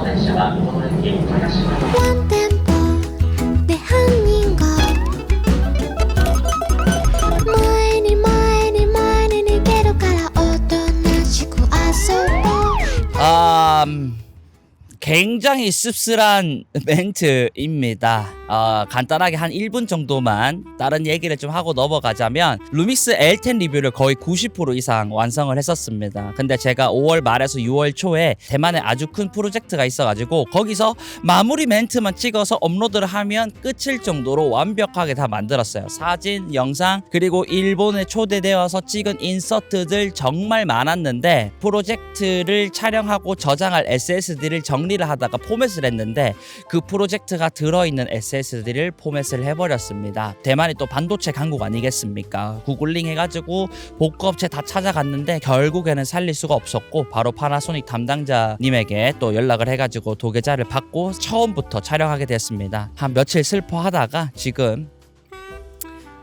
電車はこの駅早島ワンテンポで犯人が前に前に前に逃げるからおとなしく遊ぼう 굉장히 씁쓸한 멘트입니다. 간단하게 한 1분 정도만 다른 얘기를 좀 하고 넘어가자면 루믹스 L10 리뷰를 거의 90% 이상 완성을 했었습니다. 근데 제가 5월 말에서 6월 초에 대만에 아주 큰 프로젝트가 있어가지고 거기서 마무리 멘트만 찍어서 업로드를 하면 끝일 정도로 완벽하게 다 만들었어요. 사진, 영상, 그리고 일본에 초대되어서 찍은 인서트들 정말 많았는데 프로젝트를 촬영하고 저장할 SSD를 정리를 하다가 포맷을 했는데 그 프로젝트가 들어있는 SSD를 포맷을 해버렸습니다. 대만이 또 반도체 강국 아니겠습니까? 구글링 해가지고 복구업체 다 찾아갔는데 결국에는 살릴 수가 없었고 바로 파나소닉 담당자님에게 또 연락을 해가지고 도계자를 받고 처음부터 촬영하게 됐습니다. 한 며칠 슬퍼하다가 지금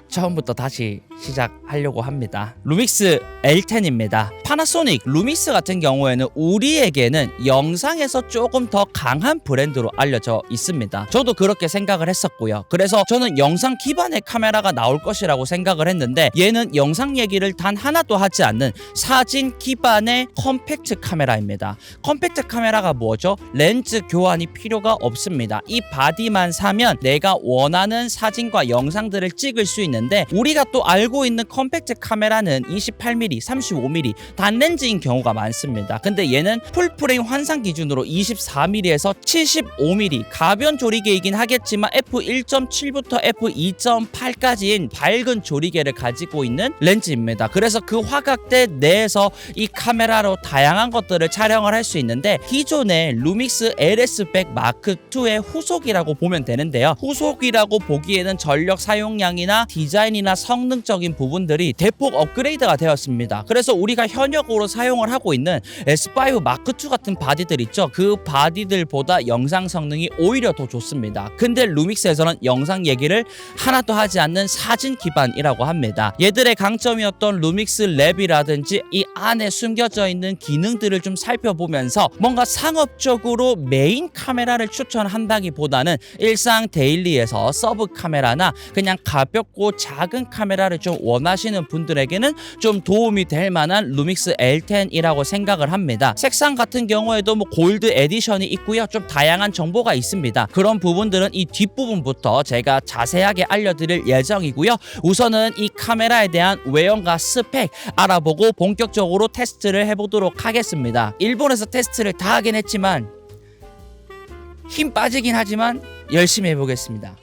처음부터 다시 시작하려고 합니다. 루믹스 L10입니다. 파나소닉 루믹스 같은 경우에는 우리에게는 영상에서 조금 더 강한 브랜드로 알려져 있습니다. 저도 그렇게 생각을 했었고요. 그래서 저는 영상 기반의 카메라가 나올 것이라고 생각을 했는데 얘는 영상 얘기를 단 하나도 하지 않는 사진 기반의 컴팩트 카메라입니다. 컴팩트 카메라가 뭐죠? 렌즈 교환이 필요가 없습니다. 이 바디만 사면 내가 원하는 사진과 영상들을 찍을 수 있는 우리가 또 알고 있는 컴팩트 카메라는 28mm, 35mm 단렌즈인 경우가 많습니다. 근데 얘는 풀프레임 환상 기준으로 24mm에서 75mm 가변 조리개이긴 하겠지만 f1.7부터 f2.8까지인 밝은 조리개를 가지고 있는 렌즈입니다. 그래서 그 화각대 내에서 이 카메라로 다양한 것들을 촬영을 할 수 있는데 기존의 루믹스 LS100 마크2의 후속이라고 보면 되는데요. 후속이라고 보기에는 전력 사용량이나 디자인이나 성능적인 부분들이 대폭 업그레이드가 되었습니다. 그래서 우리가 현역으로 사용을 하고 있는 S5 마크2 같은 바디들 있죠. 그 바디들보다 영상 성능이 오히려 더 좋습니다. 근데 루믹스에서는 영상 얘기를 하나도 하지 않는 사진 기반이라고 합니다. 얘들의 강점이었던 루믹스 랩이라든지 이 안에 숨겨져 있는 기능들을 좀 살펴보면서 뭔가 상업적으로 메인 카메라를 추천한다기보다는 일상 데일리에서 서브 카메라나 그냥 가볍고 작은 카메라를 좀 원하시는 분들에게는 좀 도움이 될 만한 루믹스 L10이라고 생각을 합니다. 색상 같은 경우에도 뭐 골드 에디션이 있고요. 좀 다양한 정보가 있습니다. 그런 부분들은 이 뒷부분부터 제가 자세하게 알려드릴 예정이고요. 우선은 이 카메라에 대한 외형과 스펙 알아보고 본격적으로 테스트를 해보도록 하겠습니다. 일본에서 테스트를 다 하긴 했지만 힘 빠지긴 하지만 열심히 해보겠습니다.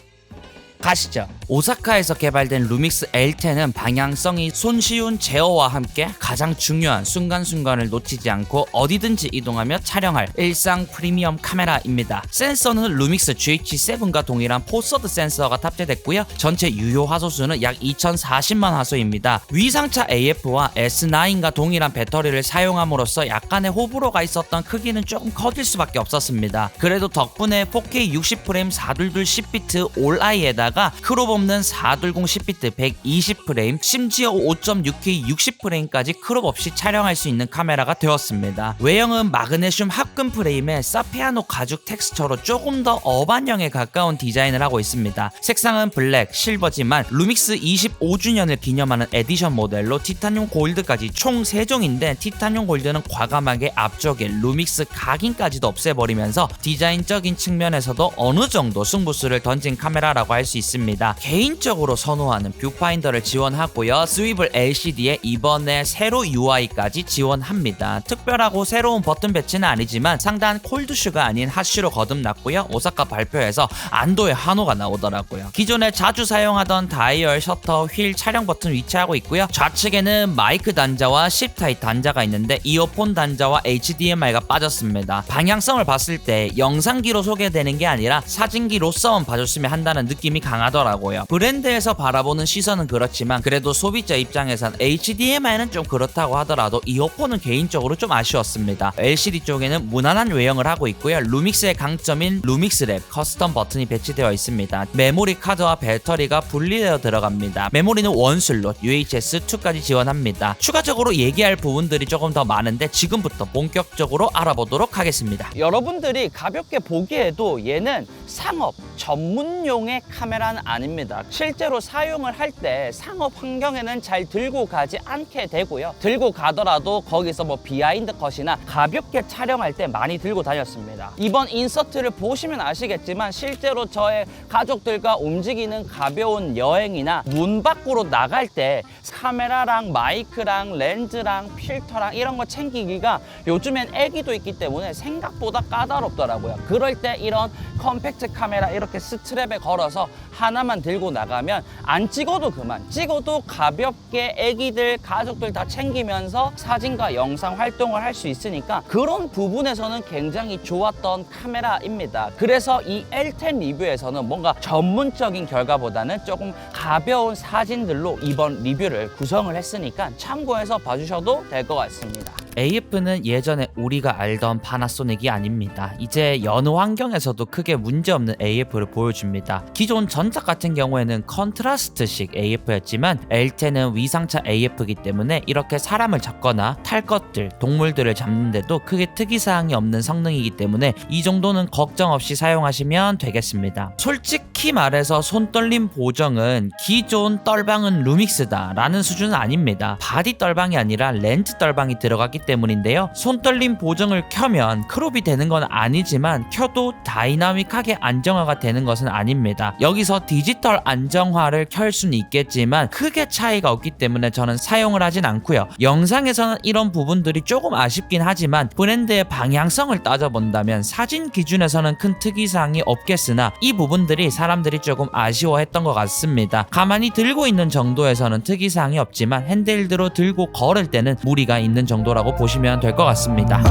가시죠. 오사카에서 개발된 루믹스 L10은 방향성이 손쉬운 제어와 함께 가장 중요한 순간순간을 놓치지 않고 어디든지 이동하며 촬영할 일상 프리미엄 카메라입니다. 센서는 루믹스 GH7과 동일한 포서드 센서가 탑재됐고요. 전체 유효 화소수는 약 2040만 화소입니다. 위상차 AF와 S9과 동일한 배터리를 사용함으로써 약간의 호불호가 있었던 크기는 조금 커질 수밖에 없었습니다. 그래도 덕분에 4K 60프레임 422 10비트 올-I에다가 크롭 없는 420 10비트 120프레임 심지어 5.6K 60프레임까지 크롭 없이 촬영할 수 있는 카메라가 되었습니다. 외형은 마그네슘 합금 프레임에 사피아노 가죽 텍스처로 조금 더 어반형에 가까운 디자인을 하고 있습니다. 색상은 블랙, 실버지만 루믹스 25주년을 기념하는 에디션 모델로 티타늄 골드까지 총 3종인데 티타늄 골드는 과감하게 앞쪽에 루믹스 각인까지도 없애버리면서 디자인적인 측면에서도 어느 정도 승부수를 던진 카메라라고 할 수 있습니다. 개인적으로 선호하는 뷰파인더를 지원하고요. 스위블 LCD에 이번에 세로 UI까지 지원합니다. 특별하고 새로운 버튼 배치는 아니지만 상단 콜드슈가 아닌 핫슈로 거듭났고요. 오사카 발표에서 안도의 한호가 나오더라고요. 기존에 자주 사용하던 다이얼, 셔터, 휠, 촬영 버튼 위치하고 있고요. 좌측에는 마이크 단자와 10타입 단자가 있는데 이어폰 단자와 HDMI가 빠졌습니다. 방향성을 봤을 때 영상기로 소개되는 게 아니라 사진기로서만 봐줬으면 한다는 느낌이 강하더라고요. 있더라고요. 브랜드에서 바라보는 시선은 그렇지만 그래도 소비자 입장에선 HDMI는 좀 그렇다고 하더라도 이어폰은 개인적으로 좀 아쉬웠습니다. LCD 쪽에는 무난한 외형을 하고 있고요. 루믹스의 강점인 루믹스랩 커스텀 버튼이 배치되어 있습니다. 메모리 카드와 배터리가 분리되어 들어갑니다. 메모리는 원슬롯 UHS-2까지 지원합니다. 추가적으로 얘기할 부분들이 조금 더 많은데 지금부터 본격적으로 알아보도록 하겠습니다. 여러분들이 가볍게 보기에도 얘는 상업 전문용의 카메라는 아닙니다. 실제로 사용을 할 때 상업 환경에는 잘 들고 가지 않게 되고요. 들고 가더라도 거기서 뭐 비하인드 컷이나 가볍게 촬영할 때 많이 들고 다녔습니다. 이번 인서트를 보시면 아시겠지만 실제로 저의 가족들과 움직이는 가벼운 여행이나 문 밖으로 나갈 때 카메라랑 마이크랑 렌즈랑 필터랑 이런 거 챙기기가 요즘엔 애기도 있기 때문에 생각보다 까다롭더라고요. 그럴 때 이런 컴팩트 카메라 이렇게 스트랩에 걸어서 하나만 들고 나가면 안 찍어도 그만, 찍어도 가볍게 애기들 가족들 다 챙기면서 사진과 영상 활동을 할 수 있으니까 그런 부분에서는 굉장히 좋았던 카메라입니다. 그래서 이 L10 리뷰에서는 뭔가 전문적인 결과보다는 조금 가벼운 사진들로 이번 리뷰를 구성을 했으니까 참고해서 봐주셔도 될 것 같습니다. AF는 예전에 우리가 알던 파나소닉이 아닙니다. 이제 여느 환경에서도 크게 문제없는 AF를 보여줍니다. 기존 전작 같은 경우에는 컨트라스트식 AF였지만 L10은 위상차 AF이기 때문에 이렇게 사람을 잡거나 탈 것들, 동물들을 잡는데도 크게 특이사항이 없는 성능이기 때문에 이 정도는 걱정 없이 사용하시면 되겠습니다. 솔직히 말해서 손떨림 보정은 기존 떨방은 루믹스다 라는 수준은 아닙니다. 바디 떨방이 아니라 렌즈 떨방이 들어갔기 때문인데요. 손떨림 보정을 켜면 크롭이 되는 건 아니지만 켜도 다이나믹하게 안정화가 되는 것은 아닙니다. 여기서 디지털 안정화를 켤 수는 있겠지만 크게 차이가 없기 때문에 저는 사용을 하진 않고요. 영상에서는 이런 부분들이 조금 아쉽긴 하지만 브랜드의 방향성을 따져본다면 사진 기준에서는 큰 특이사항이 없겠으나 이 부분들이 사람들이 조금 아쉬워했던 것 같습니다. 가만히 들고 있는 정도에서는 특이사항이 없지만 핸드헬드로 들고 걸을 때는 무리가 있는 정도라고 보시면 될 것 같습니다.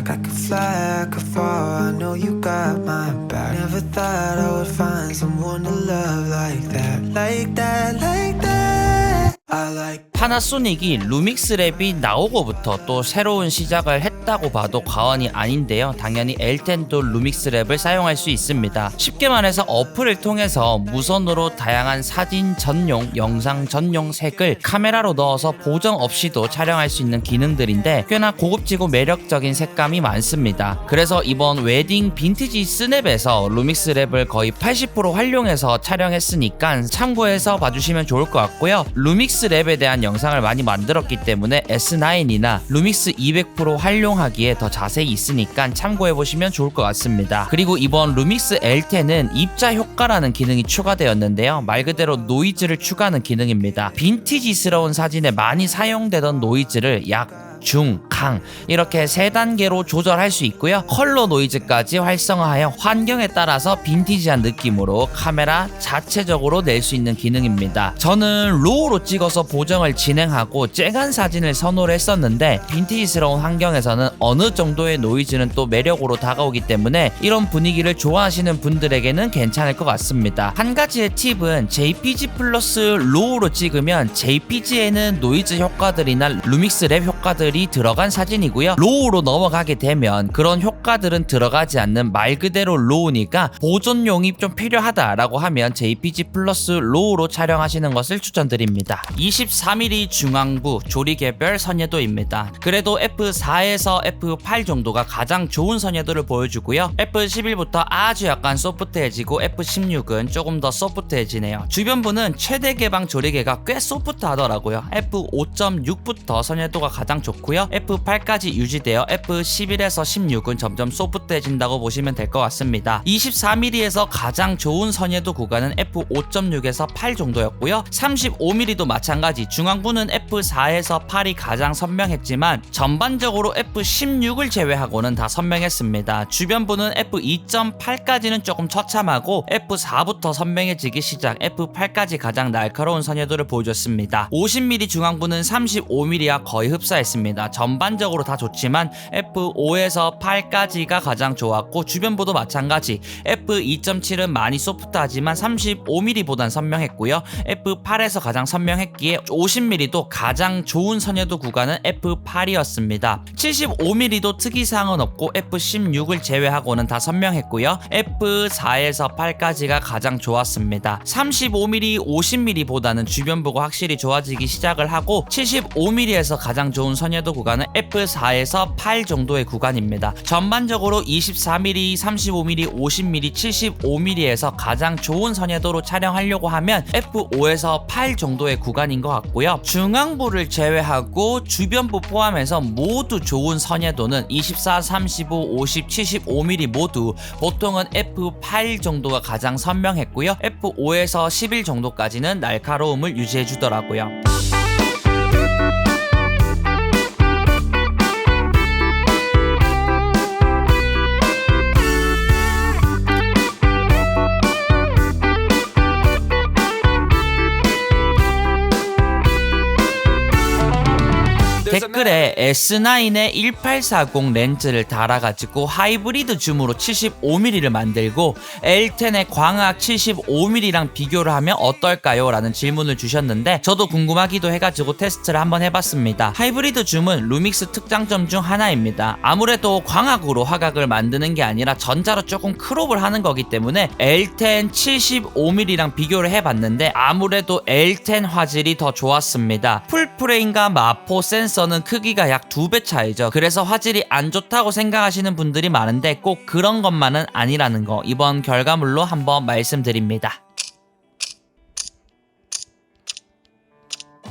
I could fly, I could fall, I know you got my back. Never thought I would find someone to love like that, like that, like that. I like 파나소닉이 루믹스랩이 나오고부터 또 새로운 시작을 했다고 봐도 과언이 아닌데요. 당연히 L10도 루믹스랩을 사용할 수 있습니다. 쉽게 말해서 어플을 통해서 무선으로 다양한 사진 전용, 영상 전용 색을 카메라로 넣어서 보정 없이도 촬영할 수 있는 기능들인데 꽤나 고급지고 매력적인 색감이 많습니다. 그래서 이번 웨딩 빈티지 스냅에서 루믹스랩을 거의 80% 활용해서 촬영했으니까 참고해서 봐주시면 좋을 것 같고요. 루믹스랩에 대한 영상을 많이 만들었기 때문에 S9이나 루믹스 200% 활용하기에 더 자세히 있으니까 참고해보시면 좋을 것 같습니다. 그리고 이번 루믹스 L10은 입자 효과라는 기능이 추가되었는데요. 말 그대로 노이즈를 추가하는 기능입니다. 빈티지스러운 사진에 많이 사용되던 노이즈를 약 중, 강 이렇게 3단계로 조절할 수 있고요. 컬러 노이즈까지 활성화하여 환경에 따라서 빈티지한 느낌으로 카메라 자체적으로 낼 수 있는 기능입니다. 저는 로우로 찍어서 보정을 진행하고 쨍한 사진을 선호를 했었는데 빈티지스러운 환경에서는 어느 정도의 노이즈는 또 매력으로 다가오기 때문에 이런 분위기를 좋아하시는 분들에게는 괜찮을 것 같습니다. 한 가지의 팁은 JPG 플러스 로우로 찍으면 JPG에는 노이즈 효과들이나 루믹스랩 효과들이 들어간 사진이고요. 로우로 넘어가게 되면 그런 효과들은 들어가지 않는 말 그대로 로우니까 보존용이 좀 필요하다라고 하면 JPG 플러스 로우로 촬영하시는 것을 추천드립니다. 23mm 중앙부 조리 개별 선예도입니다. 그래도 F4에서 F8 정도가 가장 좋은 선예도를 보여주고요. F11부터 아주 약간 소프트해지고 F16은 조금 더 소프트해지네요. 주변부는 최대 개방 조리개가 꽤 소프트하더라고요. F5.6부터 선예도가 가장 좋고 F8 F8까지 유지되어 F11에서 16은 점점 소프트해진다고 보시면 될 것 같습니다. 24mm에서 가장 좋은 선예도 구간은 F5.6에서 8 정도였고요. 35mm도 마찬가지 중앙부는 F4에서 8이 가장 선명했지만 전반적으로 F16을 제외하고는 다 선명했습니다. 주변부는 F2.8까지는 조금 처참하고 F4부터 선명해지기 시작, F8까지 가장 날카로운 선예도를 보여줬습니다. 50mm 중앙부는 35mm와 거의 흡사했습니다. 전반적으로 다 좋지만 F5에서 8까지가 가장 좋았고 주변부도 마찬가지. F2.7은 많이 소프트하지만 35mm보단 선명했고요. F8에서 가장 선명했기에 50mm도 가장 좋은 선예도 구간은 F8이었습니다. 75mm도 특이사항은 없고 F16을 제외하고는 다 선명했고요. F4에서 8까지가 가장 좋았습니다. 35mm, 50mm보다는 주변부가 확실히 좋아지기 시작을 하고 75mm에서 가장 좋은 선예도 구간은 F4에서 8 정도의 구간입니다. 전반적으로 24mm, 35mm, 50mm, 75mm에서 가장 좋은 선예도로 촬영하려고 하면 F5에서 8 정도의 구간인 것 같고요. 중앙부를 제외하고 주변부 포함해서 모두 좋은 선예도는 24, 35, 50, 75mm 모두 보통은 F8 정도가 가장 선명했고요. F5에서 11 정도까지는 날카로움을 유지해 주더라고요. 댓글에 S9에 1840 렌즈를 달아가지고 하이브리드 줌으로 75mm를 만들고 L10의 광학 75mm랑 비교를 하면 어떨까요? 라는 질문을 주셨는데 저도 궁금하기도 해가지고 테스트를 한번 해봤습니다. 하이브리드 줌은 루믹스 특장점 중 하나입니다. 아무래도 광학으로 화각을 만드는 게 아니라 전자로 조금 크롭을 하는 거기 때문에 L10 75mm랑 비교를 해봤는데 아무래도 L10 화질이 더 좋았습니다. 풀프레임과 마포 센서는 크기가 약 2배 차이죠. 그래서 화질이 안 좋다고 생각하시는 분들이 많은데 꼭 그런 것만은 아니라는 거 이번 결과물로 한번 말씀드립니다.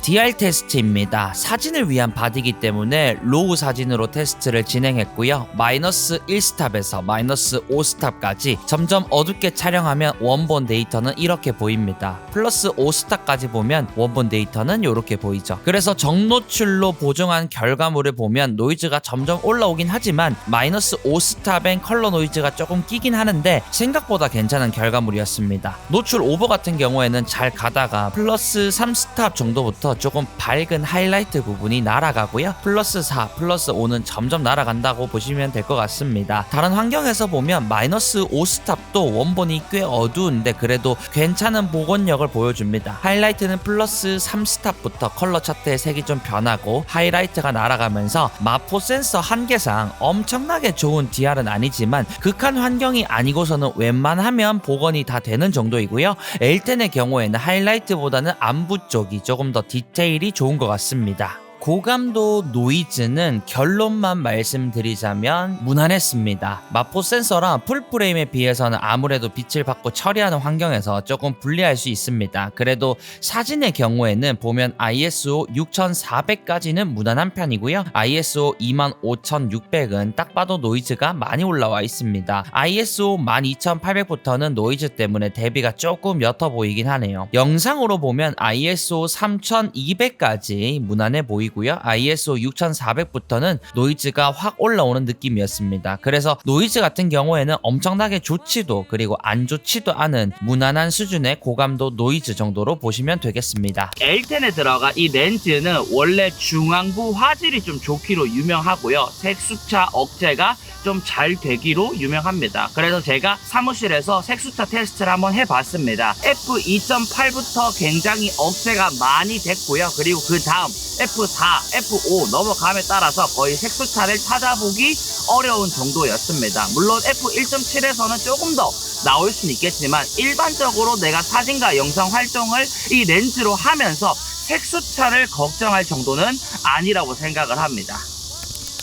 DR 테스트입니다. 사진을 위한 바디이기 때문에 로우 사진으로 테스트를 진행했고요. 마이너스 1스탑에서 마이너스 5스탑까지 점점 어둡게 촬영하면 원본 데이터는 이렇게 보입니다. 플러스 5스탑까지 보면 원본 데이터는 이렇게 보이죠. 그래서 정노출로 보정한 결과물을 보면 노이즈가 점점 올라오긴 하지만 마이너스 5스탑엔 컬러 노이즈가 조금 끼긴 하는데 생각보다 괜찮은 결과물이었습니다. 노출 오버 같은 경우에는 잘 가다가 플러스 3스탑 정도부터 조금 밝은 하이라이트 부분이 날아가고요. 플러스 4, 플러스 5는 점점 날아간다고 보시면 될 것 같습니다. 다른 환경에서 보면 마이너스 5스탑도 원본이 꽤 어두운데 그래도 괜찮은 복원력을 보여줍니다. 하이라이트는 플러스 3스탑부터 컬러 차트의 색이 좀 변하고 하이라이트가 날아가면서 마포 센서 한계상 엄청나게 좋은 DR은 아니지만 극한 환경이 아니고서는 웬만하면 복원이 다 되는 정도이고요. L10의 경우에는 하이라이트보다는 안부 쪽이 조금 더 디테일이 좋은 것 같습니다. 고감도 노이즈는 결론만 말씀드리자면 무난했습니다. 마포 센서랑 풀프레임에 비해서는 아무래도 빛을 받고 처리하는 환경에서 조금 불리할 수 있습니다. 그래도 사진의 경우에는 보면 ISO 6400까지는 무난한 편이고요. ISO 25600은 딱 봐도 노이즈가 많이 올라와 있습니다. ISO 12800부터는 노이즈 때문에 대비가 조금 옅어 보이긴 하네요. 영상으로 보면 ISO 3200까지 무난해 보이고 ISO 6400부터는 노이즈가 확 올라오는 느낌이었습니다. 그래서 노이즈 같은 경우에는 엄청나게 좋지도 그리고 안 좋지도 않은 무난한 수준의 고감도 노이즈 정도로 보시면 되겠습니다. L10에 들어간 이 렌즈는 원래 중앙부 화질이 좀 좋기로 유명하고요. 색수차 억제가 좀 잘 되기로 유명합니다. 그래서 제가 사무실에서 색수차 테스트를 한번 해봤습니다. F2.8부터 굉장히 억제가 많이 됐고요. 그리고 그 다음 F4, F5 넘어감에 따라서 거의 색수차를 찾아보기 어려운 정도였습니다. 물론 F1.7에서는 조금 더 나올 수는 있겠지만 일반적으로 내가 사진과 영상 활동을 이 렌즈로 하면서 색수차를 걱정할 정도는 아니라고 생각을 합니다.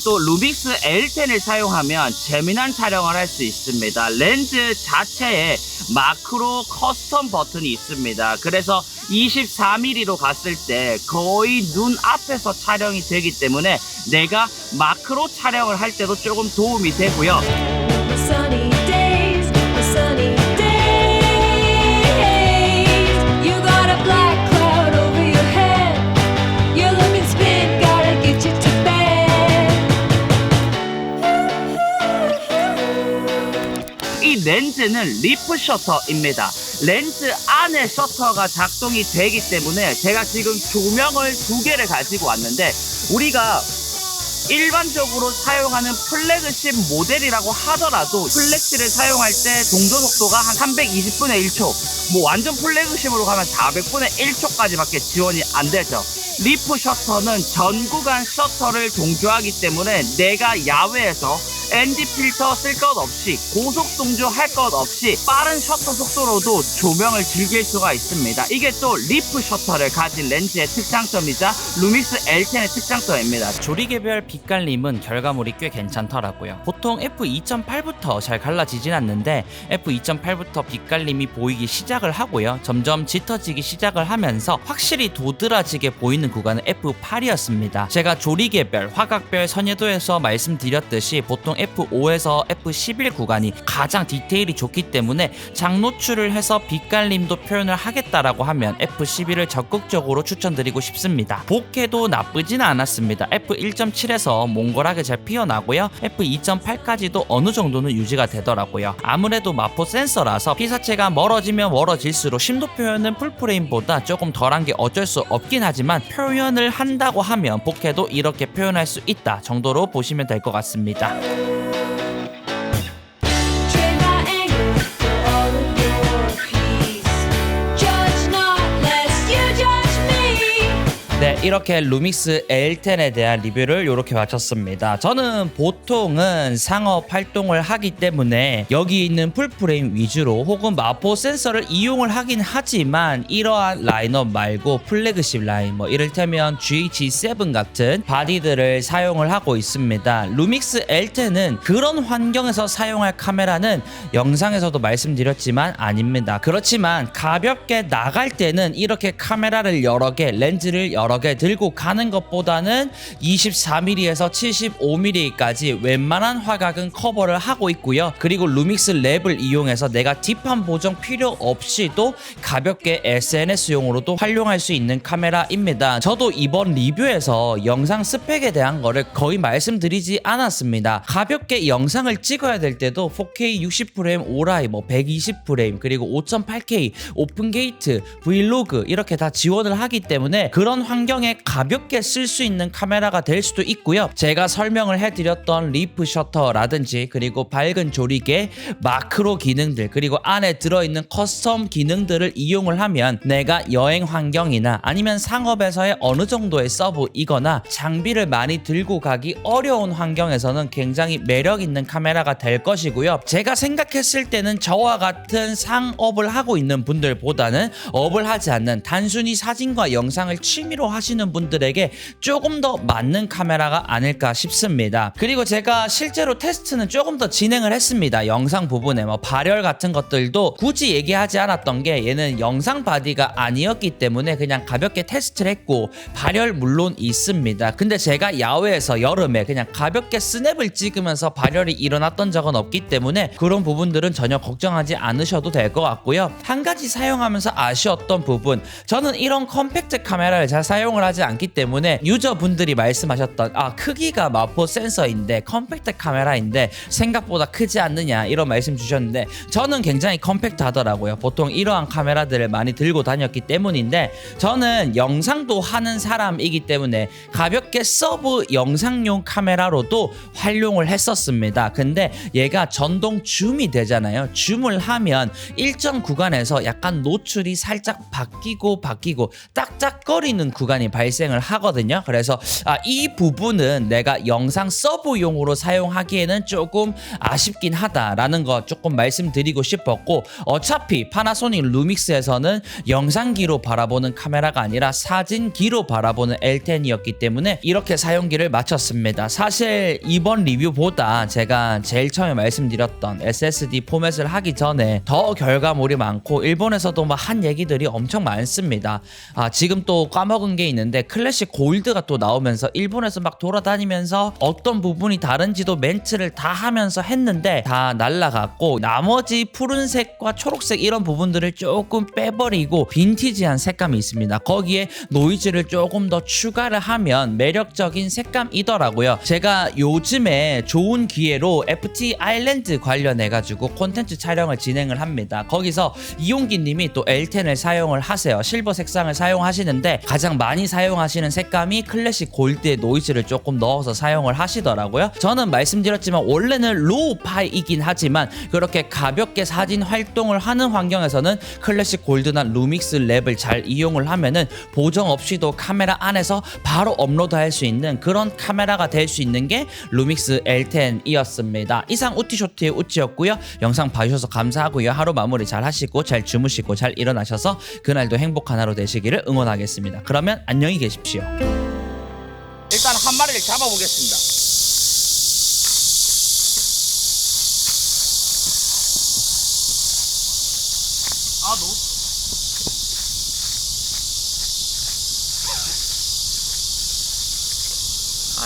또 루믹스 L10을 사용하면 재미난 촬영을 할 수 있습니다. 렌즈 자체에 마크로 커스텀 버튼이 있습니다. 그래서 24mm로 갔을 때 거의 눈 앞에서 촬영이 되기 때문에 내가 마크로 촬영을 할 때도 조금 도움이 되고요. Sunny days, sunny days. You got a black cloud over your head. You're looking spit, gotta get you to bed. 이 렌즈는 리프 셔터입니다. 렌즈 안에 셔터가 작동이 되기 때문에 제가 지금 조명을 2개를 가지고 왔는데, 우리가 일반적으로 사용하는 플래그십 모델이라고 하더라도 플렉시를 사용할 때 동조 속도가 한 320분의 1초, 뭐 완전 플래그십으로 가면 400분의 1초까지밖에 지원이 안 되죠. 리프 셔터는 전 구간 셔터를 동조하기 때문에 내가 야외에서 ND 필터 쓸 것 없이, 고속 동조 할 것 없이 빠른 셔터 속도로도 조명을 즐길 수가 있습니다. 이게 또 리프 셔터를 가진 렌즈의 특장점이자 루믹스 L10의 특장점입니다. 조리개별 빛갈림은 결과물이 꽤 괜찮더라고요. 보통 f2.8부터 잘 갈라지진 않는데 f2.8부터 빛갈림이 보이기 시작을 하고요. 점점 짙어지기 시작을 하면서 확실히 도드라지게 보이는 구간은 f8이었습니다. 제가 조리개별, 화각별 선예도에서 말씀드렸듯이 보통 F5에서 F11 구간이 가장 디테일이 좋기 때문에 장노출을 해서 빛갈림도 표현을 하겠다라고 하면 F11을 적극적으로 추천드리고 싶습니다. 복해도 나쁘진 않았습니다. F1.7에서 몽골하게 잘 피어나고요. F2.8까지도 어느 정도는 유지가 되더라고요. 아무래도 마포 센서라서 피사체가 멀어지면 멀어질수록 심도 표현은 풀프레임보다 조금 덜한 게 어쩔 수 없긴 하지만, 표현을 한다고 하면 복해도 이렇게 표현할 수 있다 정도로 보시면 될 것 같습니다. Trade my anger for all of your peace. Judge not, lest you judge me. 네, 이렇게 루믹스 L10에 대한 리뷰를 이렇게 마쳤습니다. 저는 보통은 상업 활동을 하기 때문에 여기 있는 풀프레임 위주로 혹은 마포 센서를 이용을 하긴 하지만, 이러한 라인업 말고 플래그십 라인, 뭐 이를테면 GH7 같은 바디들을 사용을 하고 있습니다. 루믹스 L10은 그런 환경에서 사용할 카메라는 영상에서도 말씀드렸지만 아닙니다. 그렇지만 가볍게 나갈 때는 이렇게 카메라를 여러 개, 렌즈를 여러 개 들고 가는 것보다는 24mm에서 75mm까지 웬만한 화각은 커버를 하고 있고요. 그리고 루믹스 랩을 이용해서 내가 딥한 보정 필요 없이도 가볍게 SNS용으로도 활용할 수 있는 카메라입니다. 저도 이번 리뷰에서 영상 스펙에 대한 거를 거의 말씀드리지 않았습니다. 가볍게 영상을 찍어야 될 때도 4K 60프레임 오라이, 뭐 120프레임, 그리고 5.8K, 오픈게이트, 브이로그 이렇게 다 지원을 하기 때문에 그런 환경에 가볍게 쓸 수 있는 카메라가 될 수도 있고요. 제가 설명을 해드렸던 리프 셔터라든지, 그리고 밝은 조리개, 마크로 기능들, 그리고 안에 들어있는 커스텀 기능들을 이용을 하면 내가 여행 환경이나 아니면 상업에서의 어느 정도의 서브이거나 장비를 많이 들고 가기 어려운 환경에서는 굉장히 매력 있는 카메라가 될 것이고요. 제가 생각했을 때는 저와 같은 상업을 하고 있는 분들보다는 업을 하지 않는 단순히 사진과 영상을 취미로 하시는 분들에게 조금 더 맞는 카메라가 아닐까 싶습니다. 그리고 제가 실제로 테스트는 조금 더 진행을 했습니다. 영상 부분에 뭐 발열 같은 것들도 굳이 얘기하지 않았던 게, 얘는 영상 바디가 아니었기 때문에 그냥 가볍게 테스트를 했고, 발열 물론 있습니다. 근데 제가 야외에서 여름에 그냥 가볍게 스냅을 찍으면서 발열이 일어났던 적은 없기 때문에 그런 부분들은 전혀 걱정하지 않으셔도 될 것 같고요. 한 가지 사용하면서 아쉬웠던 부분, 저는 이런 컴팩트 카메라를 잘 사용을 하지 않기 때문에 유저분들이 말씀하셨던 크기가 마포 센서인데 컴팩트 카메라인데 생각보다 크지 않느냐 이런 말씀 주셨는데, 저는 굉장히 컴팩트 하더라고요. 보통 이러한 카메라들을 많이 들고 다녔기 때문인데, 저는 영상도 하는 사람이기 때문에 가볍게 서브 영상용 카메라로도 활용을 했었습니다. 근데 얘가 전동 줌이 되잖아요. 줌을 하면 일정 구간에서 약간 노출이 살짝 바뀌고 딱딱거리는 구간이 논란이 발생을 하거든요. 그래서 이 부분은 내가 영상 서브용으로 사용하기에는 조금 아쉽긴 하다라는 거 조금 말씀드리고 싶었고, 어차피 파나소닉 루믹스에서는 영상기로 바라보는 카메라가 아니라 사진기로 바라보는 L10이었기 때문에 이렇게 사용기를 마쳤습니다. 사실 이번 리뷰보다 제가 제일 처음에 말씀드렸던 SSD 포맷을 하기 전에 더 결과물이 많고 일본에서도 막 한 얘기들이 엄청 많습니다. 지금 또 까먹은 게 있는데 클래식 골드가 또 나오면서 일본에서 막 돌아다니면서 어떤 부분이 다른지도 멘트를 다 하면서 했는데 다 날라갔고, 나머지 푸른색과 초록색 이런 부분들을 조금 빼버리고 빈티지한 색감이 있습니다. 거기에 노이즈를 조금 더 추가를 하면 매력적인 색감이더라고요. 제가 요즘에 좋은 기회로 FT 아일랜드 관련해가지고 콘텐츠 촬영을 진행을 합니다. 거기서 이용기님이 또 L10을 사용을 하세요. 실버 색상을 사용하시는데 가장 많이 사용하시는 색감이 클래식 골드의 노이즈를 조금 넣어서 사용을 하시더라고요. 저는 말씀드렸지만 원래는 로우 파이이긴 하지만 그렇게 가볍게 사진 활동을 하는 환경에서는 클래식 골드나 루믹스 랩을 잘 이용을 하면은 보정 없이도 카메라 안에서 바로 업로드할 수 있는 그런 카메라가 될 수 있는 게 루믹스 L10이었습니다. 이상 우티쇼트의 우찌였고요. 영상 봐주셔서 감사하고요. 하루 마무리 잘 하시고 잘 주무시고 잘 일어나셔서 그날도 행복한 하루 되시기를 응원하겠습니다. 그러면 안녕히 계십시오. 일단 한 마리를 잡아보겠습니다.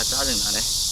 짜증나네.